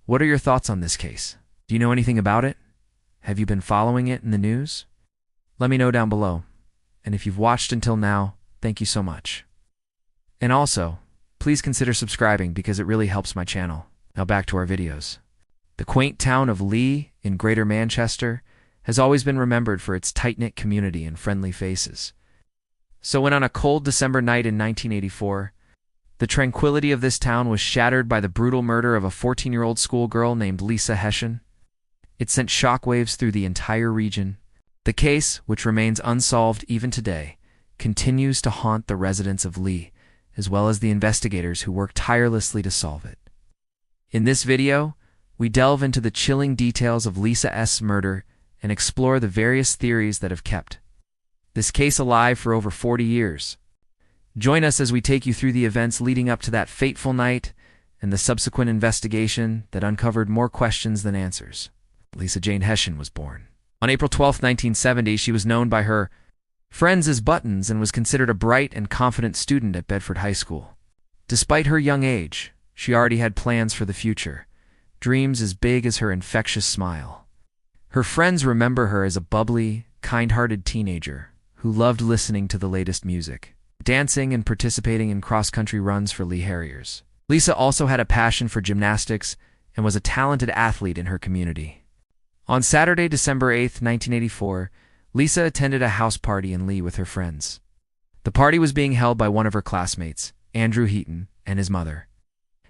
What are your thoughts on this case? Do you know anything about it? Have you been following it in the news? Let me know down below. And if you've watched until now, thank you so much. And also, please consider subscribing because it really helps my channel. Now back to our videos. The quaint town of Leigh in Greater Manchester has always been remembered for its tight-knit community and friendly faces. So when on a cold December night in 1984, the tranquility of this town was shattered by the brutal murder of a 14-year-old schoolgirl named Lisa Hession, it sent shockwaves through the entire region. The case, which remains unsolved even today, continues to haunt the residents of Leigh, as well as the investigators who work tirelessly to solve it. In this video, we delve into the chilling details of Lisa S.'s murder and explore the various theories that have kept this case alive for over 40 years. Join us as we take you through the events leading up to that fateful night and the subsequent investigation that uncovered more questions than answers. Lisa Jane Hession was born. On April 12, 1970, she was known by her friends as Buttons and was considered a bright and confident student at Bedford High School. Despite her young age, she already had plans for the future, dreams as big as her infectious smile. Her friends remember her as a bubbly, kind-hearted teenager who loved listening to the latest music, dancing and participating in cross-country runs for Leigh Harriers. Lisa also had a passion for gymnastics and was a talented athlete in her community. On Saturday, December 8, 1984, Lisa attended a house party in Leigh with her friends. The party was being held by one of her classmates, Andrew Heaton, and his mother.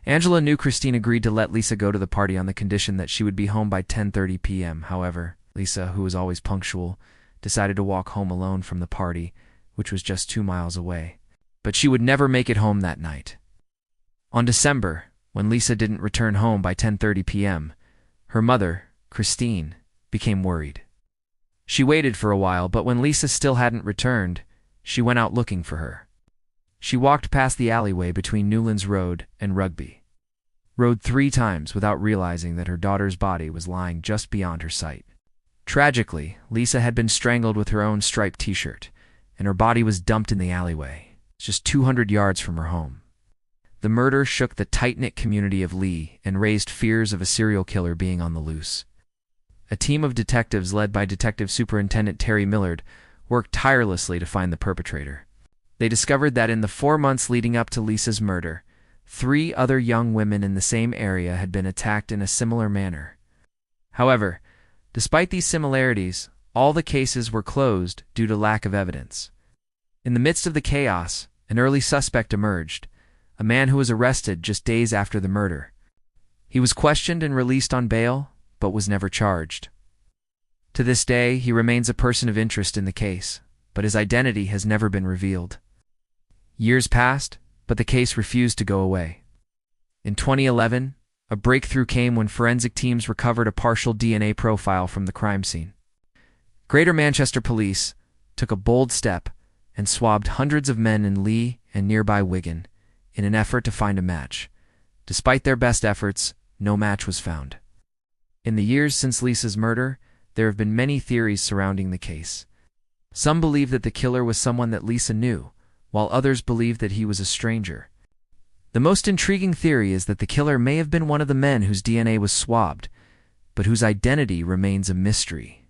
Angela knew Christine agreed to let Lisa go to the party on the condition that she would be home by 10:30 p.m. However, Lisa, who was always punctual, decided to walk home alone from the party, which was just 2 miles away. But she would never make it home that night. On December, when Lisa didn't return home by 10:30 p.m., her mother, Christine, became worried. She waited for a while, but when Lisa still hadn't returned, she went out looking for her. She walked past the alleyway between Newlands Road and Rugby Road 3 times without realizing that her daughter's body was lying just beyond her sight. Tragically, Lisa had been strangled with her own striped t-shirt, and her body was dumped in the alleyway, just 200 yards from her home. The murder shook the tight-knit community of Leigh and raised fears of a serial killer being on the loose. A team of detectives led by Detective Superintendent Terry Millard worked tirelessly to find the perpetrator. They discovered that in the 4 months leading up to Lisa's murder, 3 other young women in the same area had been attacked in a similar manner. However, despite these similarities, all the cases were closed due to lack of evidence. In the midst of the chaos, an early suspect emerged, a man who was arrested just days after the murder. He was questioned and released on bail, but was never charged. To this day, he remains a person of interest in the case, but his identity has never been revealed. Years passed, but the case refused to go away. In 2011, a breakthrough came when forensic teams recovered a partial DNA profile from the crime scene. Greater Manchester Police took a bold step and swabbed hundreds of men in Leigh and nearby Wigan in an effort to find a match. Despite their best efforts, no match was found. In the years since Lisa's murder, there have been many theories surrounding the case. Some believe that the killer was someone that Lisa knew, while others believe that he was a stranger. The most intriguing theory is that the killer may have been one of the men whose DNA was swabbed, but whose identity remains a mystery.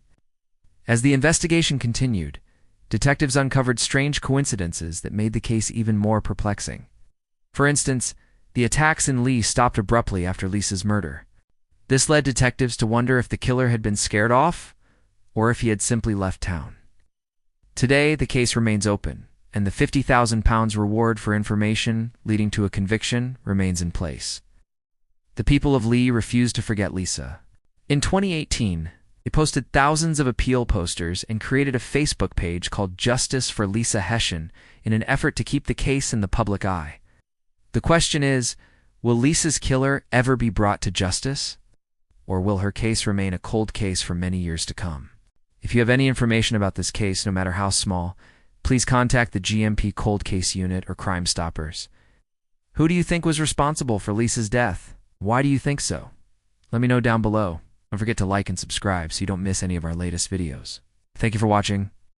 As the investigation continued, detectives uncovered strange coincidences that made the case even more perplexing. For instance, the attacks in Leigh stopped abruptly after Lisa's murder. This led detectives to wonder if the killer had been scared off, or if he had simply left town. Today, the case remains open, and the £50,000 reward for information leading to a conviction remains in place. The people of Leigh refuse to forget Lisa. In 2018, they posted thousands of appeal posters and created a Facebook page called Justice for Lisa Hession in an effort to keep the case in the public eye. The question is, will Lisa's killer ever be brought to justice? Or will her case remain a cold case for many years to come? If you have any information about this case, no matter how small, please contact the GMP Cold Case Unit or Crime Stoppers. Who do you think was responsible for Lisa's death? Why do you think so? Let me know down below. Don't forget to like and subscribe so you don't miss any of our latest videos. Thank you for watching.